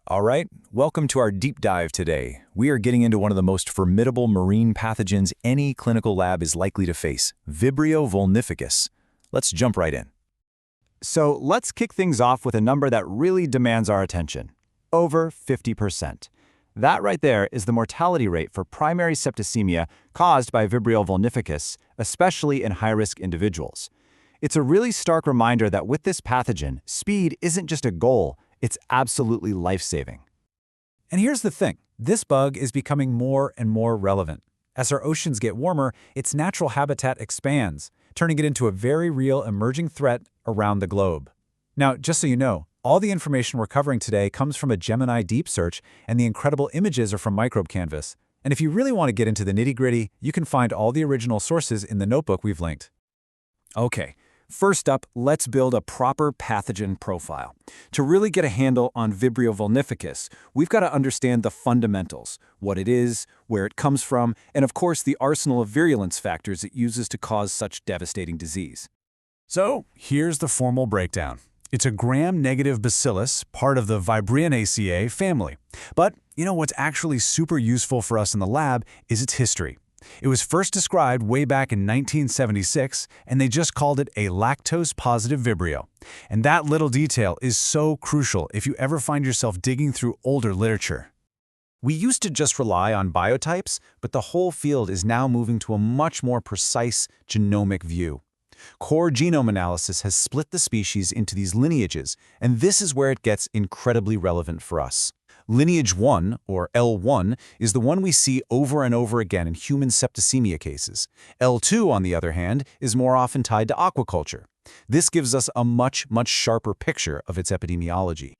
All right, welcome to our deep dive today. We are getting into one of the most formidable marine pathogens any clinical lab is likely to face, Vibrio vulnificus. Let's jump right in. So let's kick things off with a number that really demands our attention. Over 50%. That right there is the mortality rate for primary septicemia caused by Vibrio vulnificus, especially in high-risk individuals. It's a really stark reminder that with this pathogen, speed isn't just a goal, it's absolutely life-saving. And here's the thing, this bug is becoming more and more relevant. As our oceans get warmer, its natural habitat expands, turning it into a very real emerging threat around the globe. Now, just so you know, all the information we're covering today comes from a Gemini deep search, and the incredible images are from Microbe Canvas. And if you really want to get into the nitty-gritty, you can find all the original sources in the notebook we've linked. Okay. First up, let's build a proper pathogen profile. To really get a handle on Vibrio vulnificus, we've got to understand the fundamentals, what it is, where it comes from, and of course the arsenal of virulence factors it uses to cause such devastating disease. So, here's the formal breakdown. It's a gram-negative bacillus, part of the Vibrionaceae family. But, what's actually super useful for us in the lab is its history. It was first described way back in 1976, and they just called it a lactose-positive Vibrio. And that little detail is so crucial if you ever find yourself digging through older literature. We used to just rely on biotypes, but the whole field is now moving to a much more precise genomic view. Core genome analysis has split the species into these lineages, and this is where it gets incredibly relevant for us. Lineage 1, or L1, is the one we see over and over again in human septicemia cases. L2, on the other hand, is more often tied to aquaculture. This gives us a much sharper picture of its epidemiology.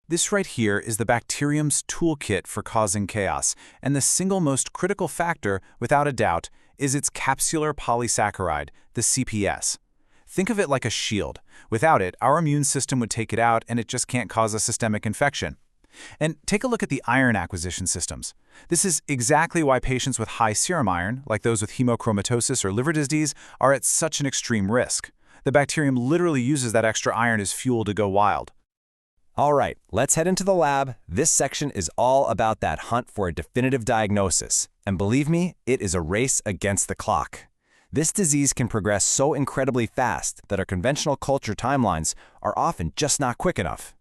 This right here is the bacterium's toolkit for causing chaos, and the single most critical factor, without a doubt, is its capsular polysaccharide, the CPS. Think of it like a shield. Without it, our immune system would take it out and it just can't cause a systemic infection. And take a look at the iron acquisition systems. This is exactly why patients with high serum iron, like those with hemochromatosis or liver disease, are at such an extreme risk. The bacterium literally uses that extra iron as fuel to go wild. All right, let's head into the lab. This section is all about that hunt for a definitive diagnosis. And believe me, it is a race against the clock. This disease can progress so incredibly fast that our conventional culture timelines are often just not quick enough.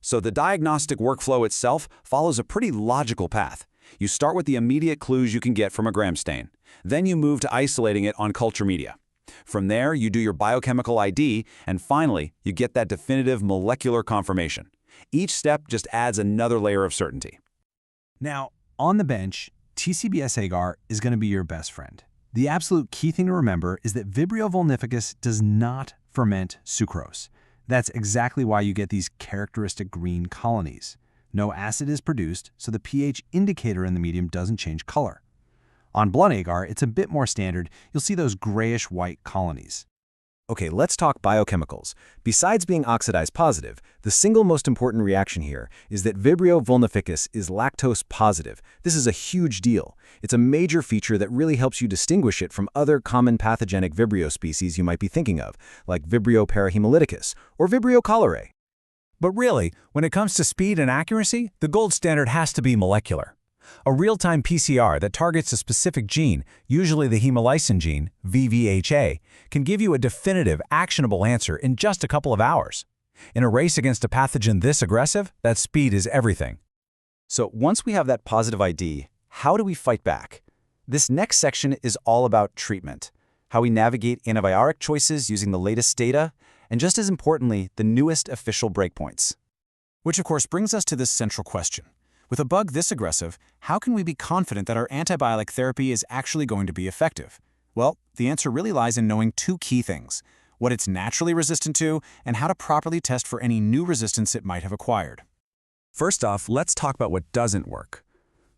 So the diagnostic workflow itself follows a pretty logical path. You start with the immediate clues you can get from a gram stain. Then you move to isolating it on culture media. From there, you do your biochemical ID, and finally, you get that definitive molecular confirmation. Each step just adds another layer of certainty. Now, on the bench, TCBS agar is going to be your best friend. The absolute key thing to remember is that Vibrio vulnificus does not ferment sucrose. That's exactly why you get these characteristic green colonies. No acid is produced, so the pH indicator in the medium doesn't change color. On blood agar, it's a bit more standard. You'll see those grayish-white colonies. Okay, let's talk biochemicals. Besides being oxidized positive, the single most important reaction here is that Vibrio vulnificus is lactose positive. This is a huge deal. It's a major feature that really helps you distinguish it from other common pathogenic Vibrio species you might be thinking of, like Vibrio parahemolyticus or Vibrio cholerae. But really, when it comes to speed and accuracy, the gold standard has to be molecular. A real-time PCR that targets a specific gene, usually the hemolysin gene, VVHA, can give you a definitive, actionable answer in just a couple of hours. In a race against a pathogen this aggressive, that speed is everything. So once we have that positive ID, how do we fight back? This next section is all about treatment, how we navigate antibiotic choices using the latest data, and just as importantly, the newest official breakpoints. Which of course brings us to this central question. With a bug this aggressive, how can we be confident that our antibiotic therapy is actually going to be effective? Well, the answer really lies in knowing two key things: what it's naturally resistant to, and how to properly test for any new resistance it might have acquired. First off, let's talk about what doesn't work.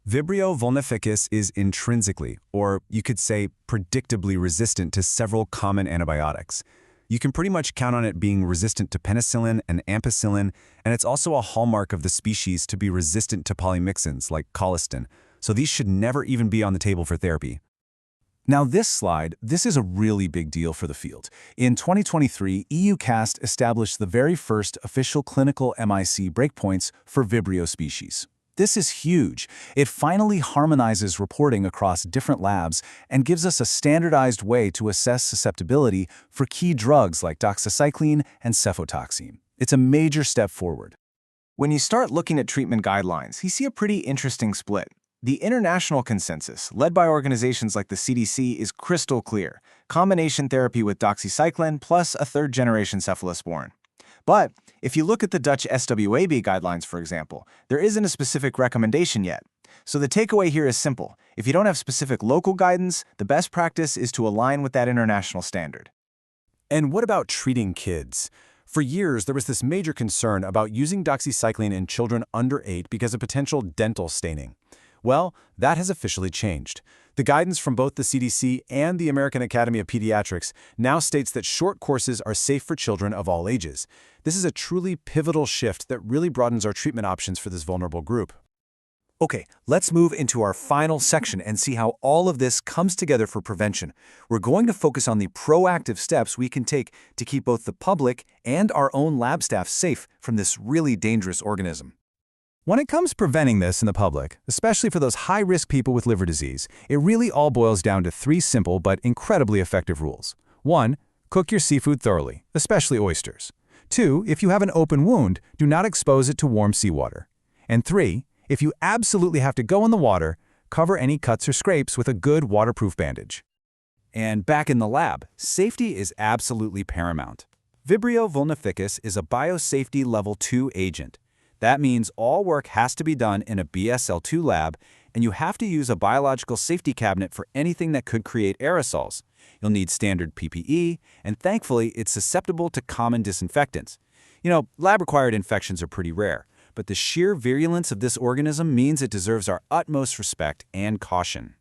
Vibrio vulnificus is intrinsically, or you could say predictably, resistant to several common antibiotics. You can pretty much count on it being resistant to penicillin and ampicillin, and it's also a hallmark of the species to be resistant to polymyxins like colistin, so these should never even be on the table for therapy. Now this is a really big deal for the field. In 2023, EUCAST established the very first official clinical MIC breakpoints for Vibrio species. This is huge. It finally harmonizes reporting across different labs and gives us a standardized way to assess susceptibility for key drugs like doxycycline and cephalosporin. It's a major step forward. When you start looking at treatment guidelines, you see a pretty interesting split. The international consensus, led by organizations like the CDC, is crystal clear: combination therapy with doxycycline plus a third-generation cephalosporin. But if you look at the Dutch SWAB guidelines, for example, there isn't a specific recommendation yet. So the takeaway here is simple. If you don't have specific local guidance, the best practice is to align with that international standard. And what about treating kids? For years, there was this major concern about using doxycycline in children under 8 because of potential dental staining. Well, that has officially changed. The guidance from both the CDC and the American Academy of Pediatrics now states that short courses are safe for children of all ages. This is a truly pivotal shift that really broadens our treatment options for this vulnerable group. Okay, let's move into our final section and see how all of this comes together for prevention. We're going to focus on the proactive steps we can take to keep both the public and our own lab staff safe from this really dangerous organism. When it comes to preventing this in the public, especially for those high-risk people with liver disease, it really all boils down to 3 simple but incredibly effective rules. 1. Cook your seafood thoroughly, especially oysters. 2. If you have an open wound, do not expose it to warm seawater. And 3. If you absolutely have to go in the water, cover any cuts or scrapes with a good waterproof bandage. And back in the lab, safety is absolutely paramount. Vibrio vulnificus is a biosafety level 2 agent. That means all work has to be done in a BSL-2 lab, and you have to use a biological safety cabinet for anything that could create aerosols. You'll need standard PPE, and thankfully, it's susceptible to common disinfectants. You know, lab-acquired infections are pretty rare, but the sheer virulence of this organism means it deserves our utmost respect and caution.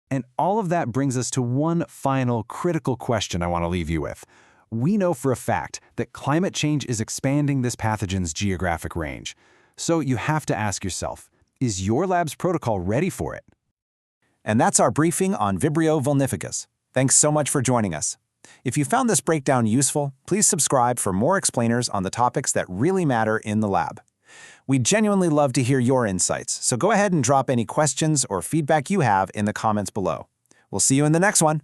And all of that brings us to one final critical question I want to leave you with. We know for a fact that climate change is expanding this pathogen's geographic range. So you have to ask yourself, is your lab's protocol ready for it? And that's our briefing on Vibrio vulnificus. Thanks so much for joining us. If you found this breakdown useful, please subscribe for more explainers on the topics that really matter in the lab. We'd genuinely love to hear your insights, so go ahead and drop any questions or feedback you have in the comments below. We'll see you in the next one.